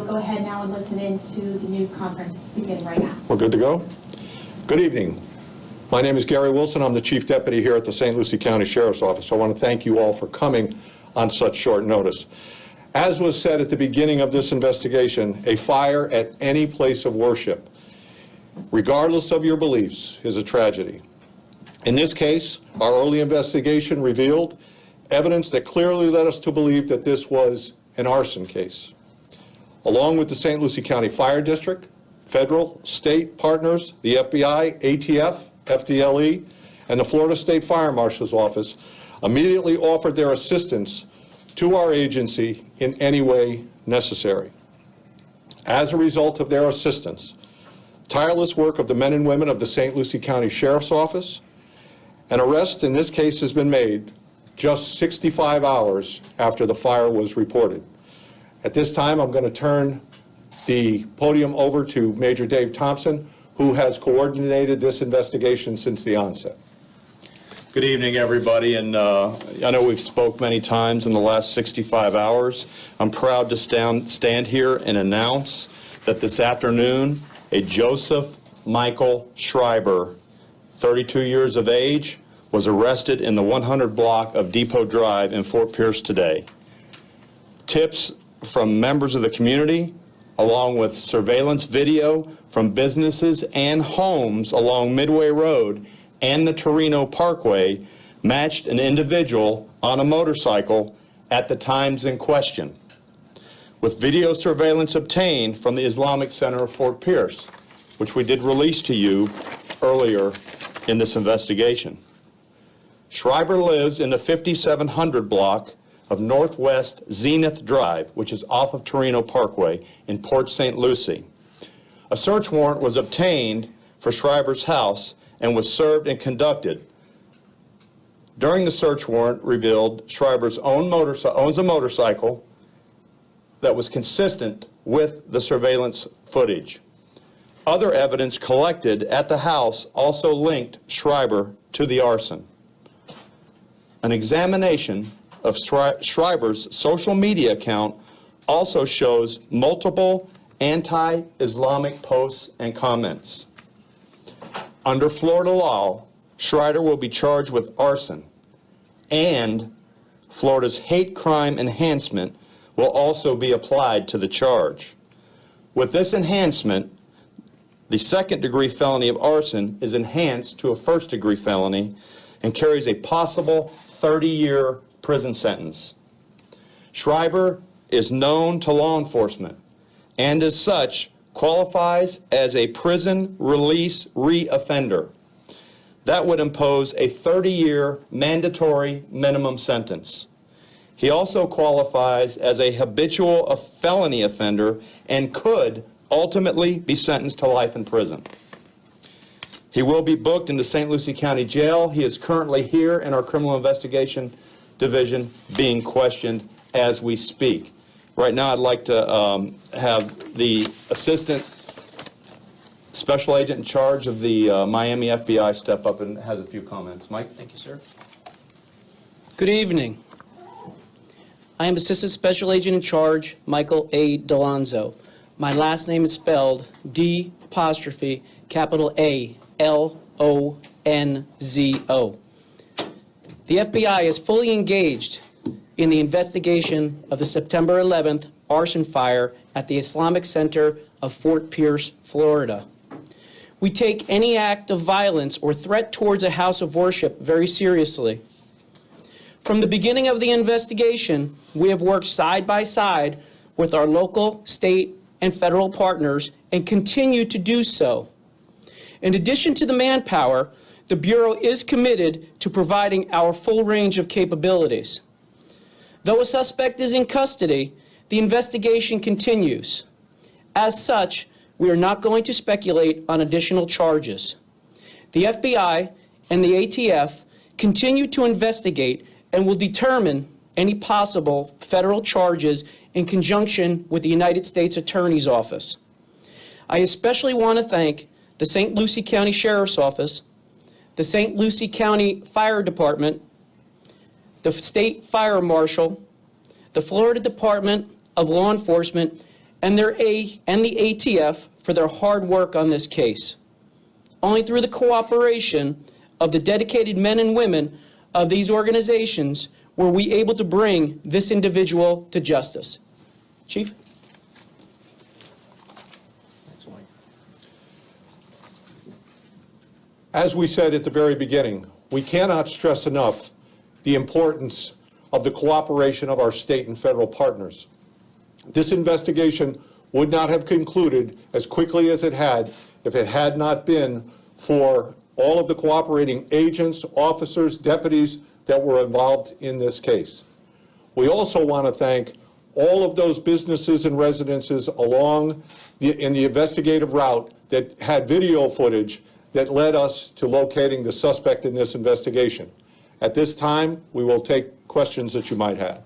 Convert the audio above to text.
go ahead now and listen into the news conference beginning right now. We're good to go? Good evening. My name is Gary Wilson. I'm the Chief Deputy here at the St. Lucie County Sheriff's Office. I want to thank you all for coming on such short notice. As was said at the beginning of this investigation, a fire at any place of worship, regardless of your beliefs, is a tragedy. In this case, our early investigation revealed evidence that clearly led us to believe that this was an arson case. Along with the St. Lucie County Fire District, federal, state partners, the FBI, ATF, FDLE, and the Florida State Fire Marshal's Office immediately offered their assistance to our agency in any way necessary. As a result of their assistance, tireless work of the men and women of the St. Lucie County Sheriff's Office, an arrest in this case has been made just 65 hours after the fire was reported. At this time, I'm going to turn the podium over to Major Dave Thompson, who has coordinated this investigation since the onset. Good evening, everybody, and I know we've spoke many times in the last 65 hours. I'm proud to stand here and announce that this afternoon, a Joseph Michael Schreiber, 32 years of age, was arrested in the 100 block of Depot Drive in Fort Pierce today. Tips from members of the community, along with surveillance video from businesses and homes along Midway Road and the Torino Parkway, matched an individual on a motorcycle at the times in question, with video surveillance obtained from the Islamic Center of Fort Pierce, which we did release to you earlier in this investigation. Schreiber lives in the 5700 block of Northwest Zenith Drive, which is off of Torino Parkway in Port St. Lucie. A search warrant was obtained for Schreiber's house and was served and conducted. During the search warrant revealed Schreiber's owns a motorcycle that was consistent with the surveillance footage. Other evidence collected at the house also linked Schreiber to the arson. An examination of Schreiber's social media account also shows multiple anti-Islamic posts and comments. Under Florida law, Schreiber will be charged with arson, and Florida's hate crime enhancement will also be applied to the charge. With this enhancement, the second-degree felony of arson is enhanced to a first-degree felony and carries a possible 30-year prison sentence. Schreiber is known to law enforcement and as such qualifies as a prison release re-offender. That would impose a 30-year mandatory minimum sentence. He also qualifies as a habitual felony offender and could ultimately be sentenced to life in prison. He will be booked in the St. Lucie County Jail. He is currently here in our Criminal Investigation Division being questioned as we speak. Right now, I'd like to have the Assistant Special Agent in charge of the Miami FBI step up and has a few comments. Mike? Thank you, sir. Good evening. I am Assistant Special Agent in charge, Michael A. Delonzo. My last name is spelled D''A L-O-N-Z-O. The FBI is fully engaged in the investigation of the September 11th arson fire at the Islamic Center of Fort Pierce, Florida. We take any act of violence or threat towards a house of worship very seriously. From the beginning of the investigation, we have worked side by side with our local, state, and federal partners and continue to do so. In addition to the manpower, the Bureau is committed to providing our full range of capabilities. Though a suspect is in custody, the investigation continues. As such, we are not going to speculate on additional charges. The FBI and the ATF continue to investigate and will determine any possible federal charges in conjunction with the United States Attorney's Office. I especially want to thank the St. Lucie County Sheriff's Office, the St. Lucie County Fire Department, the State Fire Marshal, the Florida Department of Law Enforcement, and the ATF for their hard work on this case. Only through the cooperation of the dedicated men and women of these organizations were we able to bring this individual to justice. Chief? As we said at the very beginning, we cannot stress enough the importance of the cooperation of our state and federal partners. This investigation would not have concluded as quickly as it had if it had not been for all of the cooperating agents, officers, deputies that were involved in this case. We also want to thank all of those businesses and residences along in the investigative route that had video footage that led us to locating the suspect in this investigation. At this time, we will take questions that you might have.